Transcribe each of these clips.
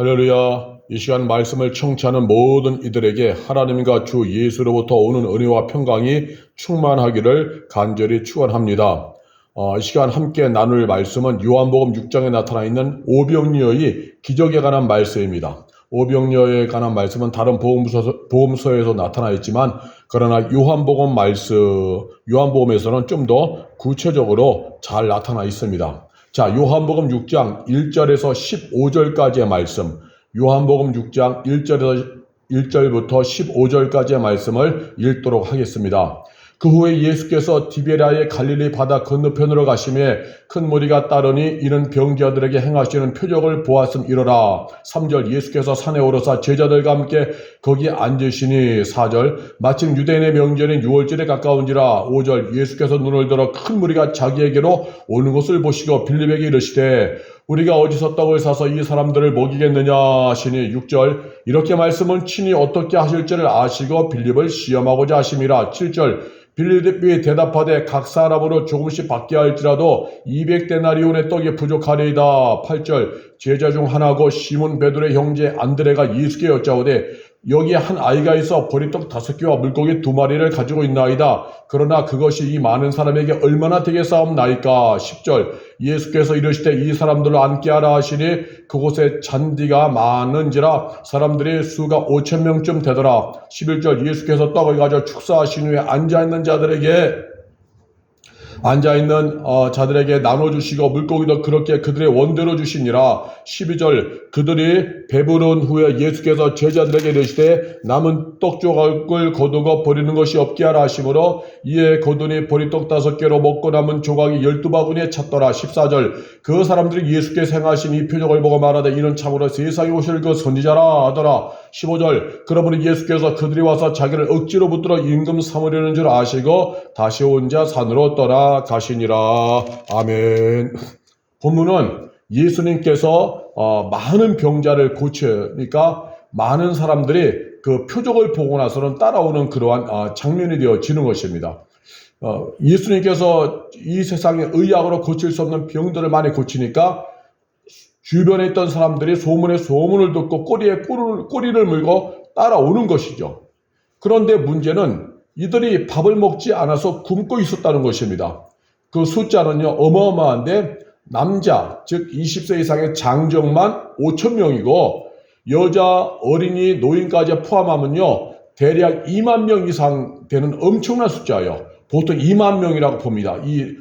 할렐루야. 이 시간 말씀을 청취하는 모든 이들에게 하나님과 주 예수로부터 오는 은혜와 평강이 충만하기를 간절히 축원합니다. 이 시간 함께 나눌 말씀은 요한복음 6장에 나타나 있는 오병이어의 기적에 관한 말씀입니다. 오병이어에 관한 말씀은 다른 복음서에서 나타나 있지만 그러나 요한복음에서는 좀 더 구체적으로 잘 나타나 있습니다. 자, 요한복음 6장 1절에서 15절까지의 말씀, 요한복음 6장 1절부터 15절까지의 말씀을 읽도록 하겠습니다. 그 후에 예수께서 디베랴의 갈릴리 바다 건너편으로 가시매 큰 무리가 따르니 이는 병자들에게 행하시는 표적을 보았음이로라. 3절 예수께서 산에 오르사 제자들과 함께 거기 앉으시니. 4절 마침 유대인의 명절인 유월절에 가까운지라. 5절 예수께서 눈을 들어 큰 무리가 자기에게로 오는 것을 보시고 빌립에게 이르시되 우리가 어디서 떡을 사서 이 사람들을 먹이겠느냐 하시니. 6절 이렇게 말씀은 친히 어떻게 하실지를 아시고 빌립을 시험하고자 하심이라. 7절 빌립이 대답하되 각 사람으로 조금씩 받게 할지라도 200데나리온의 떡이 부족하리이다. 8절 제자 중 하나고 시몬 베드로의 형제 안드레가 예수께 여짜오되 여기에 한 아이가 있어 보리떡 5개와 물고기 2마리를 가지고 있나이다. 그러나 그것이 이 많은 사람에게 얼마나 되겠사옵나이까. 10절 예수께서 이르시되 이 사람들을 앉게 하라 하시니 그곳에 잔디가 많은지라 사람들이 수가 5,000명쯤 되더라. 11절 예수께서 떡을 가져 축사하신 후에 앉아있는 자들에게 나눠주시고 물고기도 그렇게 그들의 원대로 주시니라. 12절 그들이 배부른 후에 예수께서 제자들에게 이르시되 남은 떡 조각을 거두고 버리는 것이 없게 하라 하시므로 이에 거두니 보리떡 5개로 먹고 남은 조각이 12바구니에 찼더라. 14절 그 사람들이 예수께서 행하신 이 표적을 보고 말하되 이는 참으로 세상에 오실 그 선지자라 하더라. 15절 그러므로 예수께서 그들이 와서 자기를 억지로 붙들어 임금 삼으려는 줄 아시고 다시 혼자 산으로 떠나가시니라. 아멘. 본문은 예수님께서 많은 병자를 고치니까 많은 사람들이 그 표적을 보고 나서는 따라오는 그러한 장면이 되어지는 것입니다. 예수님께서 이 세상에 의학으로 고칠 수 없는 병들을 많이 고치니까 주변에 있던 사람들이 소문을 듣고 꼬리를 물고 따라오는 것이죠. 그런데 문제는 이들이 밥을 먹지 않아서 굶고 있었다는 것입니다. 그 숫자는요 어마어마한데 남자 즉 20세 이상의 장정만 5,000명이고 여자 어린이 노인까지 포함하면요 대략 2만 명 이상 되는 엄청난 숫자예요. 보통 2만 명이라고 봅니다. 이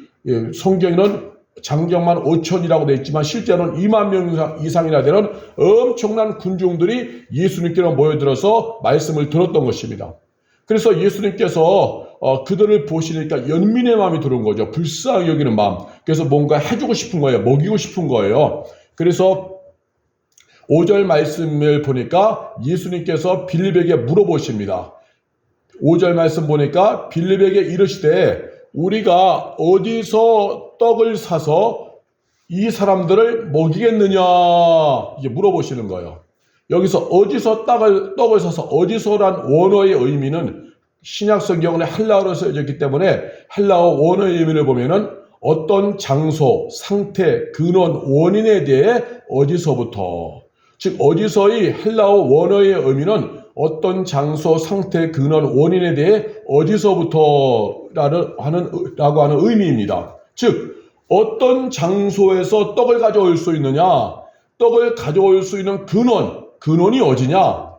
성경에는 장정만 5,000이라고 되어 있지만 실제로는 2만 명 이상이나 되는 엄청난 군중들이 예수님께로 모여들어서 말씀을 들었던 것입니다. 그래서 예수님께서 그들을 보시니까 연민의 마음이 들어온 거죠. 불쌍히 여기는 마음. 그래서 뭔가 해주고 싶은 거예요. 먹이고 싶은 거예요. 그래서 5절 말씀을 보니까 예수님께서 빌립에게 물어보십니다. 5절 말씀 보니까 빌립에게 이르시되 우리가 어디서 떡을 사서 이 사람들을 먹이겠느냐 이게 물어보시는 거예요. 여기서 어디서 떡을 사서 어디서란 원어의 의미는 신약 성경은 헬라어로 쓰여져 있기 때문에 헬라어 원어의 의미를 보면은 어떤 장소, 상태, 근원, 원인에 대해 어디서부터 즉 어디서의 헬라어 원어의 의미는 어떤 장소, 상태, 근원, 원인에 대해 어디서부터라고 하는 의미입니다. 즉 어떤 장소에서 떡을 가져올 수 있느냐, 떡을 가져올 수 있는 근원이 어디냐,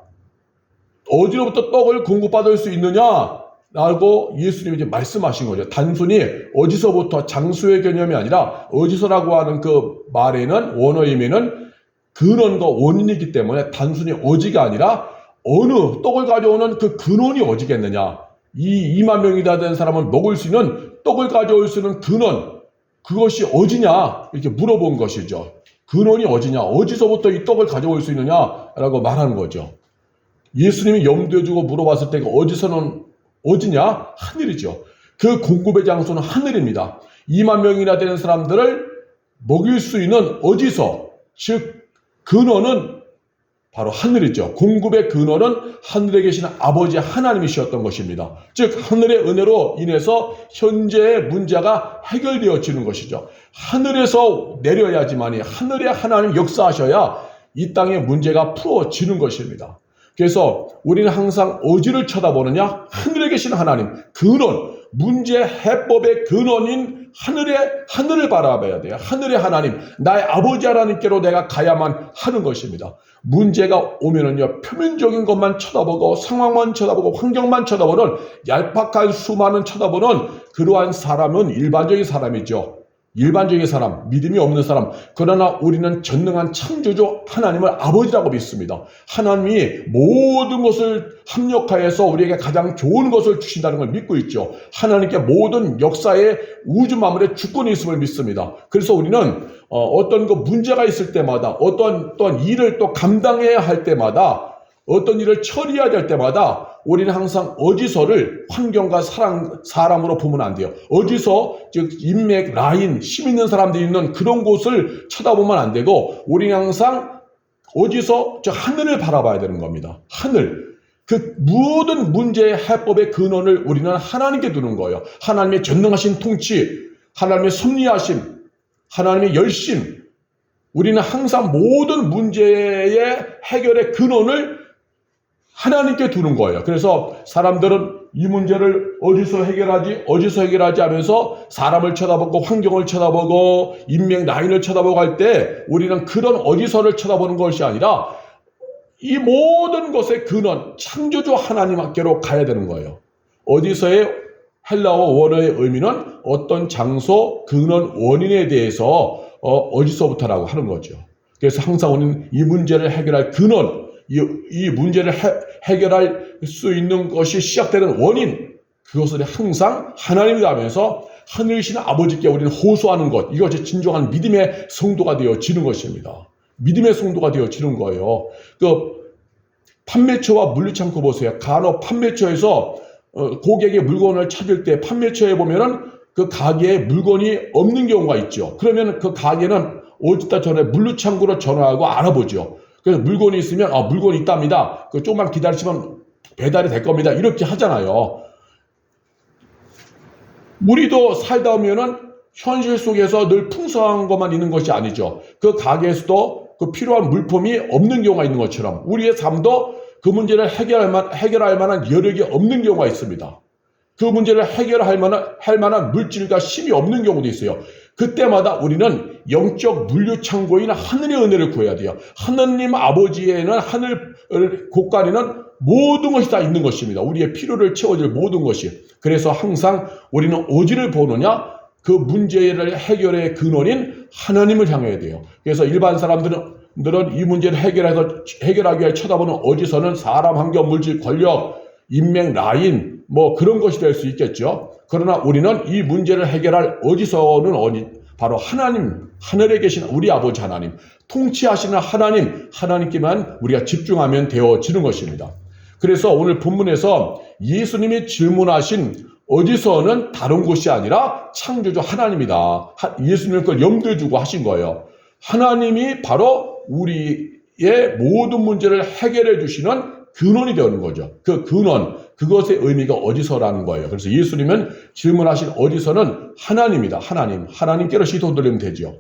어디로부터 떡을 공급받을 수 있느냐라고 예수님이 이제 말씀하신 거죠. 단순히 어디서부터 장소의 개념이 아니라 어디서라고 하는 그 말에는 원어의 의미는 근원과 원인이기 때문에 단순히 어디가 아니라 어느 떡을 가져오는 그 근원이 어디겠느냐. 이 2만 명이나 된 사람은 먹을 수 있는 떡을 가져올 수 있는 근원, 그것이 어디냐 이렇게 물어본 것이죠. 근원이 어디냐, 어디서부터 이 떡을 가져올 수 있느냐라고 말하는 거죠. 예수님이 염두에 두고 물어봤을 때 어디서는 어디냐? 하늘이죠. 그 공급의 장소는 하늘입니다. 2만 명이나 되는 사람들을 먹일 수 있는 어디서, 즉 근원은 바로 하늘이죠. 공급의 근원은 하늘에 계시는 아버지 하나님이셨던 것입니다. 즉 하늘의 은혜로 인해서 현재의 문제가 해결되어지는 것이죠. 하늘에서 내려야지만이 하늘의 하나님 역사하셔야 이 땅의 문제가 풀어지는 것입니다. 그래서 우리는 항상 어디를 쳐다보느냐? 하늘에 계신 하나님, 근원, 문제 해법의 근원인 하늘을 바라봐야 돼요. 하늘의 하나님, 나의 아버지 하나님께로 내가 가야만 하는 것입니다. 문제가 오면은요, 표면적인 것만 쳐다보고 상황만 쳐다보고 환경만 쳐다보는 얄팍한 수많은 쳐다보는 그러한 사람은 일반적인 사람이죠. 일반적인 사람, 믿음이 없는 사람. 그러나 우리는 전능한 창조주 하나님을 아버지라고 믿습니다. 하나님이 모든 것을 합력하여서 우리에게 가장 좋은 것을 주신다는 걸 믿고 있죠. 하나님께 모든 역사의 우주 만물의 주권이 있음을 믿습니다. 그래서 우리는 어떤 그 문제가 있을 때마다 어떤 일을 또 감당해야 할 때마다 어떤 일을 처리해야 될 때마다 우리는 항상 어디서를 환경과 사람으로 보면 안 돼요. 어디서, 즉 인맥, 라인, 힘 있는 사람들이 있는 그런 곳을 쳐다보면 안 되고 우리는 항상 어디서 저 하늘을 바라봐야 되는 겁니다. 하늘. 그 모든 문제의 해법의 근원을 우리는 하나님께 두는 거예요. 하나님의 전능하신 통치, 하나님의 섭리하심, 하나님의 열심. 우리는 항상 모든 문제의 해결의 근원을 하나님께 두는 거예요. 그래서 사람들은 이 문제를 어디서 해결하지 하면서 사람을 쳐다보고 환경을 쳐다보고 인맥 라인을 쳐다보고 할 때 우리는 그런 어디서를 쳐다보는 것이 아니라 이 모든 것의 근원, 창조주 하나님께로 가야 되는 거예요. 어디서의 헬라어 원어의 의미는 어떤 장소, 근원, 원인에 대해서 어디서부터라고 하는 거죠. 그래서 항상 우리는 이 문제를 해결할 근원, 이 문제를 해결할 수 있는 것이 시작되는 원인, 그것을 항상 하나님이다 하면서 하늘이신 아버지께 우리는 호소하는 것, 이것이 진정한 믿음의 성도가 되어지는 것입니다. 믿음의 성도가 되어지는 거예요. 그 판매처와 물류창고 보세요. 간혹 판매처에서 고객의 물건을 찾을 때 판매처에 보면은 그 가게에 물건이 없는 경우가 있죠. 그러면 그 가게는 어디다 전에 물류창고로 전화하고 알아보죠. 그래서 물건이 있으면 물건이 있답니다. 그 조금만 기다리시면 배달이 될 겁니다. 이렇게 하잖아요. 우리도 살다 보면은 현실 속에서 늘 풍성한 것만 있는 것이 아니죠. 그 가게에서도 그 필요한 물품이 없는 경우가 있는 것처럼 우리의 삶도 그 문제를 해결할 만한 여력이 없는 경우가 있습니다. 그 문제를 해결할 만한 물질과 힘이 없는 경우도 있어요. 그때마다 우리는 영적 물류창고인 하늘의 은혜를 구해야 돼요. 하느님 아버지에는 하늘 곳간에는 모든 것이 다 있는 것입니다. 우리의 필요를 채워줄 모든 것이. 그래서 항상 우리는 어디를 보느냐? 그 문제를 해결의 근원인 하나님을 향해야 돼요. 그래서 일반 사람들은 이 문제를 해결하기 위해 쳐다보는 어디서는 사람, 환경, 물질, 권력, 인맥, 라인, 뭐 그런 것이 될 수 있겠죠. 그러나 우리는 이 문제를 해결할 어디서는 바로 하나님, 하늘에 계신 우리 아버지 하나님, 통치하시는 하나님께만 우리가 집중하면 되어지는 것입니다. 그래서 오늘 본문에서 예수님이 질문하신 어디서는 다른 곳이 아니라 창조주 하나님이다. 예수님을 그걸 염두에 두고 하신 거예요. 하나님이 바로 우리의 모든 문제를 해결해 주시는 근원이 되는 거죠. 그 근원, 그것의 의미가 어디서라는 거예요. 그래서 예수님은 질문하신 어디서는 하나님이다. 하나님께로 시도 돌리면 되죠.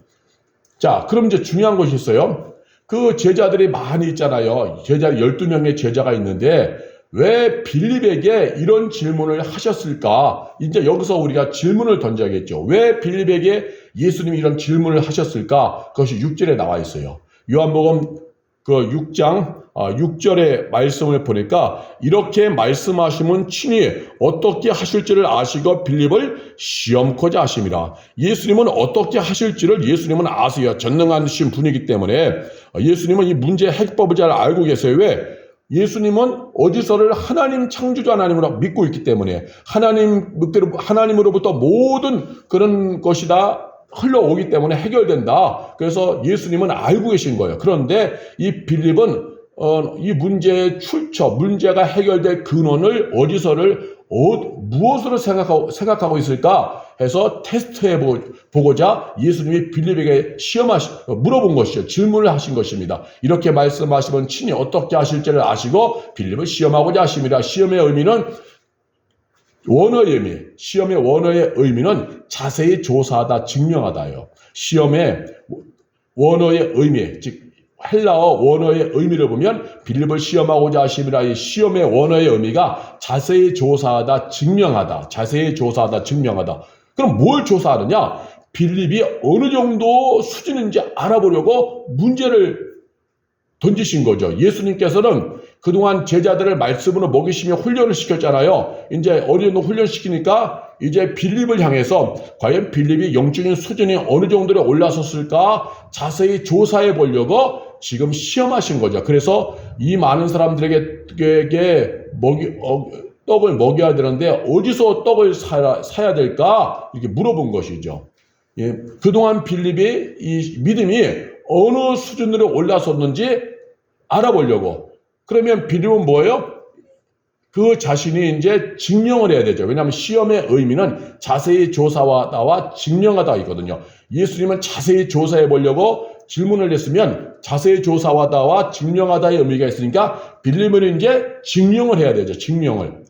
자, 그럼 이제 중요한 것이 있어요. 그 제자들이 많이 있잖아요. 12명의 제자가 있는데 왜 빌립에게 이런 질문을 하셨을까? 이제 여기서 우리가 질문을 던져야겠죠. 왜 빌립에게 예수님이 이런 질문을 하셨을까? 그것이 6절에 나와 있어요. 요한복음 그 6장 6절의 말씀을 보니까 이렇게 말씀하시면 친히 어떻게 하실지를 아시고 빌립을 시험코자 하심이라. 예수님은 어떻게 하실지를 예수님은 아세요. 전능하신 분이기 때문에 예수님은 이 문제의 해법을 잘 알고 계세요. 왜? 예수님은 어디서를 하나님 창조주 하나님으로 믿고 있기 때문에 하나님으로부터 모든 그런 것이 다 흘러오기 때문에 해결된다. 그래서 예수님은 알고 계신 거예요. 그런데 이 빌립은 이 문제의 출처, 문제가 해결될 근원을 무엇으로 생각하고 있을까 해서 테스트해 보고자 예수님이 빌립에게 물어본 것이죠. 질문을 하신 것입니다. 이렇게 말씀하시면 친히 어떻게 하실지를 아시고 빌립을 시험하고자 하심이라. 시험의 원어의 의미는 자세히 조사하다, 증명하다요. 시험의 원어의 의미, 즉 헬라어 원어의 의미를 보면 빌립을 시험하고자 하심이라. 이 시험의 원어의 의미가 자세히 조사하다, 증명하다. 자세히 조사하다, 증명하다. 그럼 뭘 조사하느냐? 빌립이 어느 정도 수준인지 알아보려고 문제를 던지신 거죠. 예수님께서는 그동안 제자들을 말씀으로 먹이시며 훈련을 시켰잖아요. 이제 어느 정도 훈련시키니까 이제 빌립을 향해서 과연 빌립이 영적인 수준이 어느 정도로 올라섰을까 자세히 조사해 보려고 지금 시험하신 거죠. 그래서 이 많은 사람들에게 떡을 먹여야 되는데 어디서 떡을 사야 될까? 이렇게 물어본 것이죠. 예, 그동안 빌립이 이 믿음이 어느 수준으로 올라섰는지 알아보려고. 그러면 빌립은 뭐예요? 그 자신이 이제 증명을 해야 되죠. 왜냐하면 시험의 의미는 자세히 조사하다와 증명하다 있거든요. 예수님은 자세히 조사해 보려고 질문을 했으면 자세히 조사하다와 증명하다의 의미가 있으니까 빌립은 이제 증명을 해야 되죠. 증명을.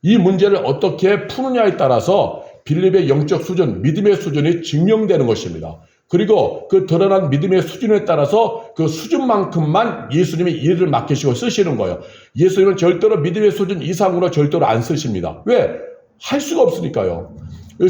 이 문제를 어떻게 푸느냐에 따라서 빌립의 영적 수준, 믿음의 수준이 증명되는 것입니다. 그리고 그 드러난 믿음의 수준에 따라서 그 수준만큼만 예수님이 일을 맡기시고 쓰시는 거예요. 예수님은 절대로 믿음의 수준 이상으로 절대로 안 쓰십니다. 왜? 할 수가 없으니까요.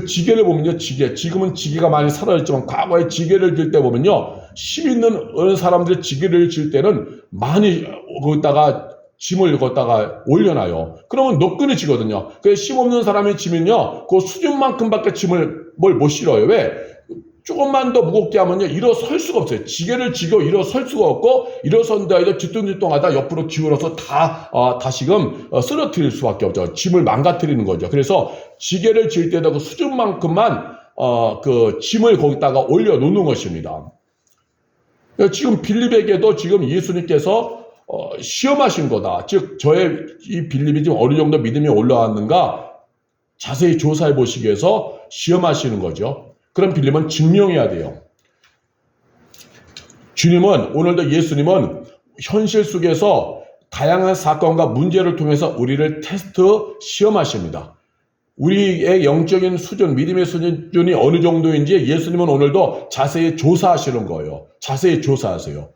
지게를 보면요, 지게. 지금은 지게가 많이 사라졌지만 과거에 지게를 들 때 보면요, 힘 있는 어느 사람들이 지게를 질 때는 많이 거기다가 짐을 걷다가 올려놔요. 그러면 노끈해지거든요. 그래서 힘 없는 사람이 지면요, 그 수준만큼밖에 짐을 못 실어요. 왜? 조금만 더 무겁게 하면요, 일어설 수가 없어요. 지게를 지고 일어설 수가 없고, 일어선다 해도 뒤뚱뒤뚱하다 옆으로 기울어서 다시금 쓰러뜨릴 수밖에 없죠. 짐을 망가뜨리는 거죠. 그래서 지게를 질 때도 그 수준만큼만 그 짐을 거기다가 올려놓는 것입니다. 지금 빌립에게도 지금 예수님께서 시험하신 거다. 즉 저의 이 빌립이 지금 어느 정도 믿음이 올라왔는가 자세히 조사해 보시기 위해서 시험하시는 거죠. 그럼 빌립은 증명해야 돼요. 주님은, 오늘도 예수님은 현실 속에서 다양한 사건과 문제를 통해서 우리를 테스트 시험하십니다. 우리의 영적인 수준, 믿음의 수준이 어느 정도인지 예수님은 오늘도 자세히 조사하시는 거예요. 자세히 조사하세요.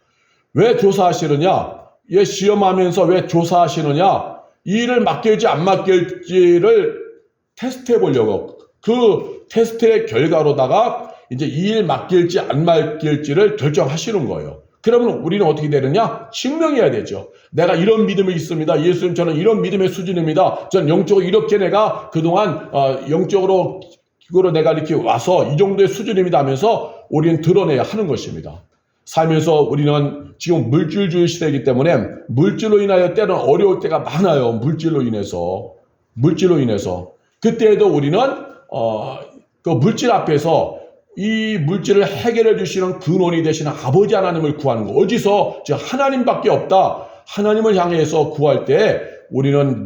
왜 조사하시느냐? 예, 시험하면서 왜 조사하시느냐? 이 일을 맡길지 안 맡길지를 테스트해 보려고. 그 테스트의 결과로다가 이제 이 일 맡길지 안 맡길지를 결정하시는 거예요. 그러면 우리는 어떻게 되느냐? 증명해야 되죠. 내가 이런 믿음이 있습니다. 예수님, 저는 이런 믿음의 수준입니다. 전 영적으로 이렇게 내가 그동안 영적으로 내가 이렇게 와서 이 정도의 수준입니다 하면서 우리는 드러내야 하는 것입니다. 살면서 우리는 지금 물질주의 시대이기 때문에 물질로 인하여 때는 어려울 때가 많아요. 물질로 인해서. 그때에도 우리는 그 물질 앞에서 이 물질을 해결해 주시는 근원이 되시는 아버지 하나님을 구하는 거. 어디서? 하나님밖에 없다. 하나님을 향해서 구할 때 우리는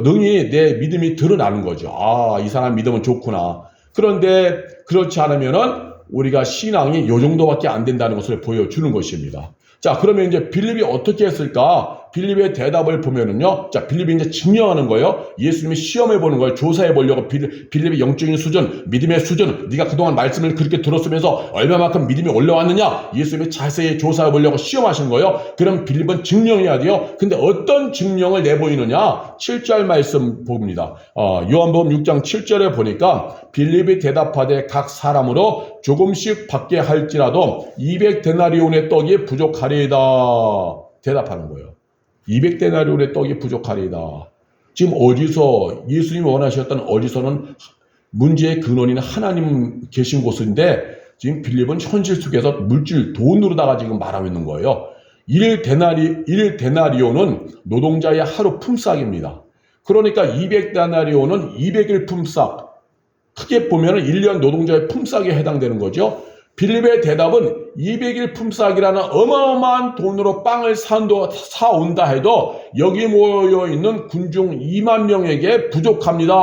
능히 내 믿음이 드러나는 거죠. 아, 이 사람 믿음은 좋구나. 그런데 그렇지 않으면은 우리가 신앙이 요 정도밖에 안 된다는 것을 보여주는 것입니다. 자, 그러면 이제 빌립이 어떻게 했을까? 빌립의 대답을 보면은요, 자, 빌립이 이제 증명하는 거예요. 예수님이 시험해 보는 거예요. 조사해 보려고 빌립의 영적인 수준, 믿음의 수준, 네가 그동안 말씀을 그렇게 들었으면서 얼마만큼 믿음이 올라왔느냐? 예수님이 자세히 조사해 보려고 시험하신 거예요. 그럼 빌립은 증명해야 돼요. 근데 어떤 증명을 내보이느냐? 7절 말씀 봅니다. 요한복음 6장 7절에 보니까 빌립이 대답하되 각 사람으로 조금씩 받게 할지라도 200데나리온의 떡이 부족하리이다. 대답하는 거예요. 200데나리온의 떡이 부족하리이다. 지금 어디서 예수님이 원하셨던 어디서는 문제의 근원인 하나님 계신 곳인데 지금 빌립은 현실 속에서 물질 돈으로다가 지금 말하고 있는 거예요. 1데나리온은 노동자의 하루 품삯입니다. 그러니까 200데나리온은 200일 품삯. 크게 보면 1년 노동자의 품삯에 해당되는 거죠. 빌립의 대답은 200일 품삯이라는 어마어마한 돈으로 빵을 사온다 해도 여기 모여있는 군중 2만 명에게 부족합니다.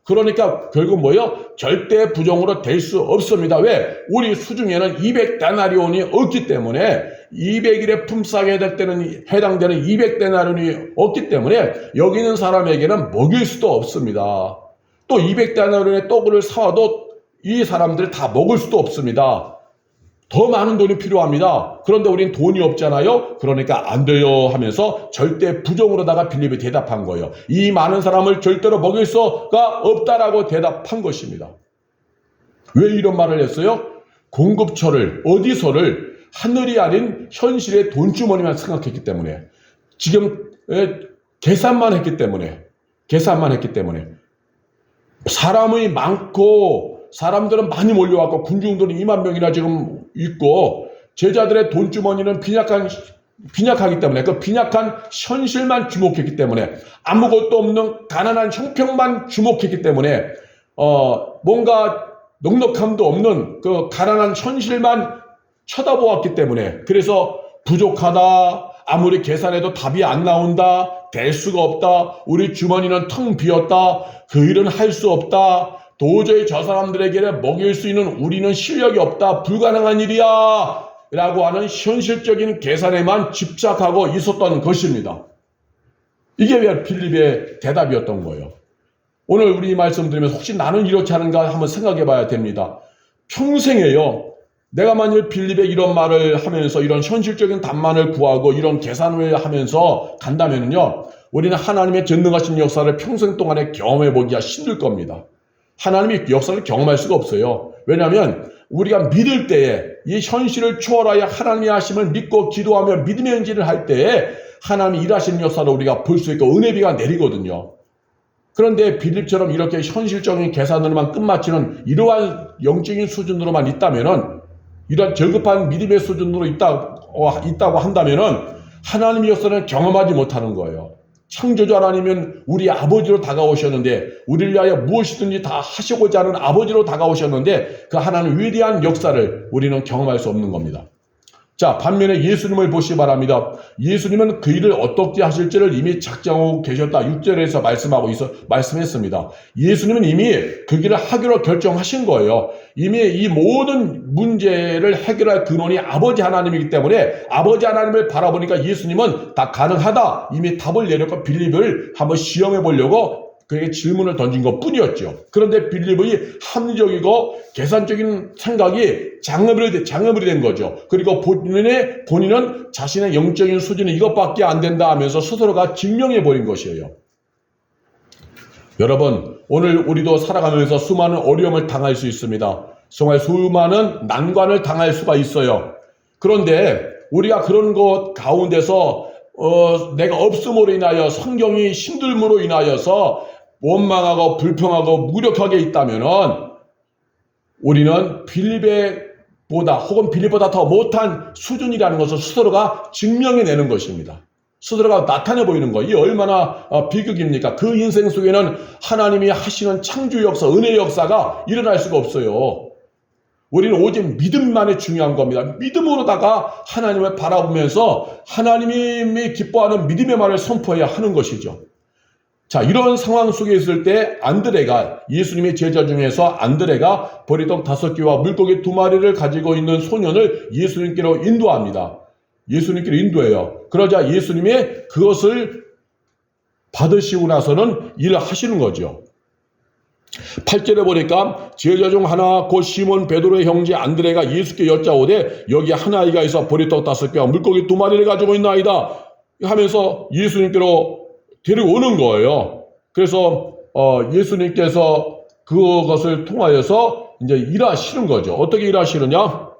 그러니까 결국 뭐예요? 절대 부정으로 될 수 없습니다. 왜? 우리 수중에는 200데나리온이 없기 때문에 200일의 품삯에 해당되는 200데나리온이 없기 때문에 여기 있는 사람에게는 먹일 수도 없습니다. 또 200데나리온의 떡을 사와도 이 사람들을 다 먹을 수도 없습니다. 더 많은 돈이 필요합니다. 그런데 우린 돈이 없잖아요. 그러니까 안 돼요 하면서 절대 부정으로다가 빌립이 대답한 거예요. 이 많은 사람을 절대로 먹일 수가 없다라고 대답한 것입니다. 왜 이런 말을 했어요? 공급처를 어디서를 하늘이 아닌 현실의 돈주머니만 생각했기 때문에, 지금 계산만 했기 때문에 사람이 많고 사람들은 많이 몰려왔고 군중들은 2만 명이나 지금 있고 제자들의 돈주머니는 빈약하기 때문에 그 빈약한 현실만 주목했기 때문에, 아무것도 없는 가난한 형평만 주목했기 때문에 뭔가 넉넉함도 없는 그 가난한 현실만 쳐다보았기 때문에, 그래서 부족하다, 아무리 계산해도 답이 안 나온다, 될 수가 없다, 우리 주머니는 텅 비었다, 그 일은 할 수 없다, 도저히 저 사람들에게 먹일 수 있는 우리는 실력이 없다, 불가능한 일이야 라고 하는 현실적인 계산에만 집착하고 있었던 것입니다. 이게 왜 빌립의 대답이었던 거예요. 오늘 우리 이 말씀 드리면서 혹시 나는 이렇지 않은가 한번 생각해 봐야 됩니다. 평생에요, 내가 만일 빌립의 이런 말을 하면서 이런 현실적인 답만을 구하고 이런 계산을 하면서 간다면요, 우리는 하나님의 전능하신 역사를 평생 동안에 경험해 보기가 힘들 겁니다. 하나님의 역사를 경험할 수가 없어요. 왜냐하면 우리가 믿을 때에 이 현실을 초월하여 하나님의 하심을 믿고 기도하며 믿음의 행진을 할 때에 하나님이 일하시는 역사를 우리가 볼 수 있고 은혜비가 내리거든요. 그런데 빌립처럼 이렇게 현실적인 계산으로만 끝마치는 이러한 영적인 수준으로만 있다면은, 이러한 저급한 믿음의 수준으로 있다고 한다면은 하나님의 역사는 경험하지 못하는 거예요. 창조주 하나님은 우리 아버지로 다가오셨는데, 우리를 위하여 무엇이든지 다 하시고자 하는 아버지로 다가오셨는데, 그 하나님 위대한 역사를 우리는 경험할 수 없는 겁니다. 자, 반면에 예수님을 보시기 바랍니다. 예수님은 그 일을 어떻게 하실지를 이미 작정하고 계셨다. 6절에서 말씀했습니다. 예수님은 이미 그 일을 하기로 결정하신 거예요. 이미 이 모든 문제를 해결할 근원이 아버지 하나님이기 때문에 아버지 하나님을 바라보니까 예수님은 다 가능하다, 이미 답을 내렸고 빌립을 한번 시험해 보려고 그에게 질문을 던진 것 뿐이었죠. 그런데 빌립의 합리적이고 계산적인 생각이 장애물이 된 거죠. 그리고 본인은 자신의 영적인 수준이 이것밖에 안 된다 하면서 스스로가 증명해 버린 것이에요. 여러분, 오늘 우리도 살아가면서 수많은 어려움을 당할 수 있습니다. 정말 수많은 난관을 당할 수가 있어요. 그런데 우리가 그런 것 가운데서 내가 없음으로 인하여, 성경이 힘듦으로 인하여서 원망하고 불평하고 무력하게 있다면은 우리는 빌립보다 더 못한 수준이라는 것을 스스로가 증명해내는 것입니다. 스스로가 나타내 보이는 거, 이 얼마나 비극입니까? 그 인생 속에는 하나님이 하시는 창조 역사, 은혜 역사가 일어날 수가 없어요. 우리는 오직 믿음만이 중요한 겁니다. 믿음으로다가 하나님을 바라보면서 하나님이 기뻐하는 믿음의 말을 선포해야 하는 것이죠. 자, 이런 상황 속에 있을 때 안드레가, 예수님의 제자 중에서 안드레가 보리떡 5개와 물고기 2마리를 가지고 있는 소년을 예수님께로 인도합니다. 예수님께로 인도해요. 그러자 예수님이 그것을 받으시고 나서는 일을 하시는 거죠. 8절에 보니까 제자 중 하나 곧 시몬 베드로의 형제 안드레가 예수께 여짜오되 여기 한 아이가 있어 보리떡 5개와 물고기 2마리를 가지고 있나이다 하면서 예수님께로 데려오는 거예요. 그래서 예수님께서 그것을 통하여서 이제 일하시는 거죠. 어떻게 일하시느냐?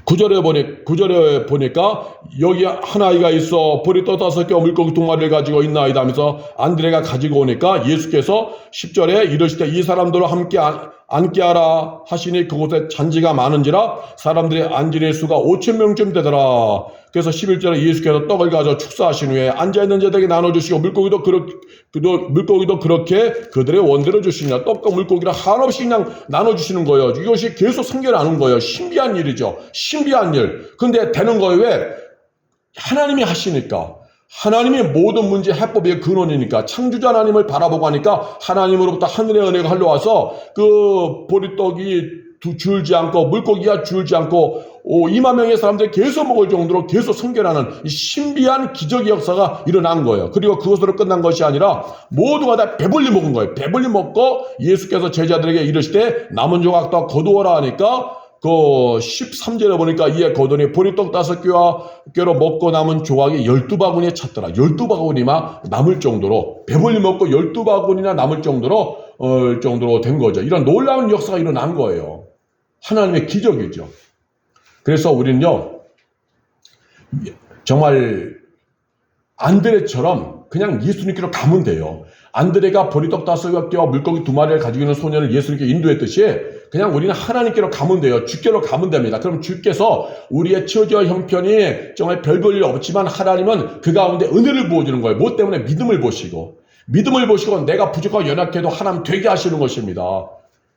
9절에 보니까 여기 한 아이가 있어 보리떡 5개와 물고기 2마리를 가지고 있나이다 하면서 안드레가 가지고 오니까 예수께서 10절에 이르시되 이 사람들과 함께 앉게 하라 하시니 그곳에 잔지가 많은지라 사람들이 앉을 수가 5,000명쯤 되더라. 그래서 11절에 예수께서 떡을 가져 축사하신 후에 앉아있는 자들에게 나눠주시고 물고기도 그렇게 그들의 원대로 주시냐. 떡과 물고기를 한없이 그냥 나눠주시는 거예요. 이것이 계속 생겨나는 거예요. 신비한 일이죠. 신비한 일. 근데 되는 거예요. 왜? 하나님이 하시니까. 하나님이 모든 문제 해법의 근원이니까, 창조자 하나님을 바라보고 하니까 하나님으로부터 하늘의 은혜가 흘러와서 그 보리떡이 줄지 않고 물고기가 줄지 않고 2만 명의 사람들이 계속 먹을 정도로 계속 생겨나는 이 신비한 기적의 역사가 일어난 거예요. 그리고 그것으로 끝난 것이 아니라 모두가 다 배불리 먹은 거예요. 배불리 먹고 예수께서 제자들에게 이르시되 남은 조각 더 거두어라 하니까 그 13절에 보니까 이에 거두니 보리떡 5개로 먹고 남은 조각이 12바구니에 찼더라. 12바구니만 남을 정도로, 배불리 먹고 12바구니나 남을 정도로 된 거죠. 이런 놀라운 역사가 일어난 거예요. 하나님의 기적이죠. 그래서 우리는요, 정말 안드레처럼 그냥 예수님께로 가면 돼요. 안드레가 보리떡 5개와 물고기 2마리를 가지고 있는 소년을 예수님께 인도했듯이 그냥 우리는 하나님께로 가면 돼요. 주께로 가면 됩니다. 그럼 주께서 우리의 처지와 형편이 정말 별 볼 일 없지만 하나님은 그 가운데 은혜를 부어주는 거예요. 뭐 때문에? 믿음을 보시고 내가 부족하고 연약해도 하나님 되게 하시는 것입니다.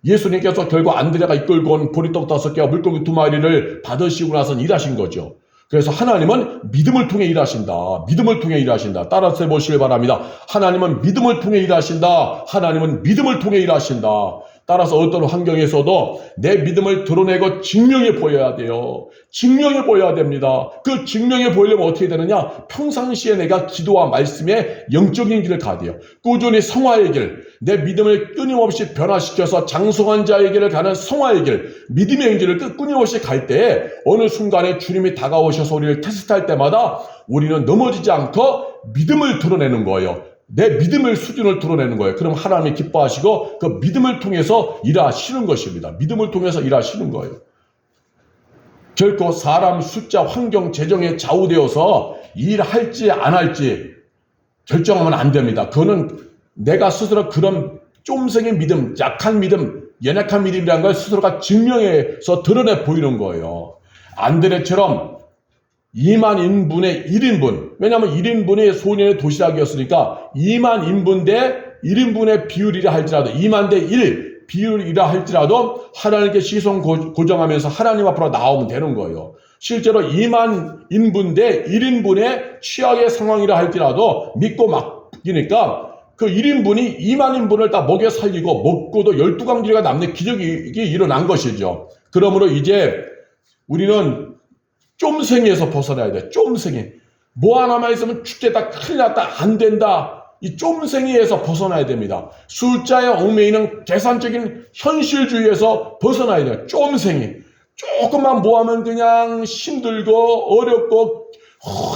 예수님께서 결국 안드레가 이끌고 온 보리떡 5개와 물고기 2마리를 받으시고 나서 일하신 거죠. 그래서 하나님은 믿음을 통해 일하신다. 믿음을 통해 일하신다. 따라서 해보시길 바랍니다. 하나님은 믿음을 통해 일하신다. 하나님은 믿음을 통해 일하신다. 따라서 어떤 환경에서도 내 믿음을 드러내고 증명해 보여야 돼요. 증명해 보여야 됩니다. 그 증명해 보이려면 어떻게 되느냐? 평상시에 내가 기도와 말씀에 영적인 길을 가야 돼요. 꾸준히 성화의 길, 내 믿음을 끊임없이 변화시켜서 장성한 자의 길을 가는 성화의 길, 믿음의 길을 끊임없이 갈 때에 어느 순간에 주님이 다가오셔서 우리를 테스트할 때마다 우리는 넘어지지 않고 믿음을 드러내는 거예요. 내 믿음의 수준을 드러내는 거예요. 그럼 하나님이 기뻐하시고 그 믿음을 통해서 일하시는 것입니다. 믿음을 통해서 일하시는 거예요. 결코 사람 숫자, 환경, 재정에 좌우되어서 일할지 안 할지 결정하면 안 됩니다. 그거는 내가 스스로 그런 쫌생의 믿음, 약한 믿음, 연약한 믿음이라는 걸 스스로가 증명해서 드러내 보이는 거예요. 안드레처럼 2만 인분의 1인분. 왜냐하면 1인분이 소년의 도시락이었으니까 2만 인분 대 1인분의 비율이라 할지라도 2만 대 1 비율이라 할지라도 하나님께 시선 고정하면서 하나님 앞으로 나오면 되는 거예요. 실제로 2만 인분 대 1인분의 취약의 상황이라 할지라도 믿고 맡기니까 그 1인분이 2만 인분을 다 먹여 살리고 먹고도 12강주리가 남는 기적이 일어난 것이죠. 그러므로 이제 우리는 쫌생이에서 벗어나야 돼. 쫌생이. 뭐 하나만 있으면 죽겠다, 큰일 났다, 안 된다. 이 쫌생이에서 벗어나야 됩니다. 숫자에 얽매이는 계산적인 현실주의에서 벗어나야 돼요. 쫌생이. 조금만 뭐 하면 그냥 힘들고 어렵고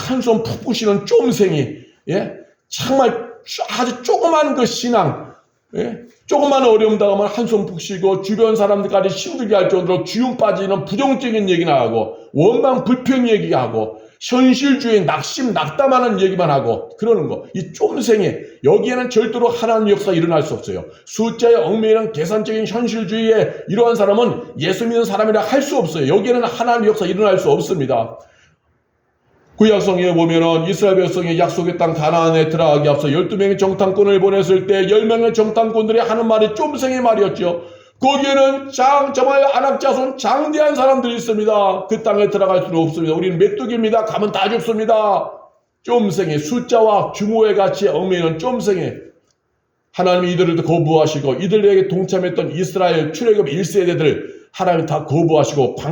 한숨 푹 쉬는 쫌생이. 예? 정말 아주 조그만 그 신앙. 예? 조금만 어려움 당하면 한숨 푹 쉬고 주변 사람들까지 힘들게 할 정도로 주름 빠지는 부정적인 얘기나 하고 원망 불평 얘기하고 현실주의 낙심 낙담하는 얘기만 하고 그러는 거. 이 쫌생이 여기에는 절대로 하나님 역사 일어날 수 없어요. 숫자에 얽매이는 계산적인 현실주의에 이러한 사람은 예수 믿는 사람이라 할 수 없어요. 여기에는 하나님 역사 일어날 수 없습니다. 구약성에 보면은 이스라엘 백성이 약속의 땅 가나안에 들어가기 앞서 12명의 정탐꾼을 보냈을 때 10명의 정탐꾼들이 하는 말이 쫌생의 말이었죠. 거기에는 정말 안악자손 장대한 사람들이 있습니다. 그 땅에 들어갈 수는 없습니다. 우리는 메뚜기입니다. 가면 다 죽습니다. 쫌생의 숫자와 규모의 가치에 얽매이는 쫌생의 하나님이 이들을 거부하시고 이들에게 동참했던 이스라엘 출애굽 1세대들 하나님 다 거부하시고 광야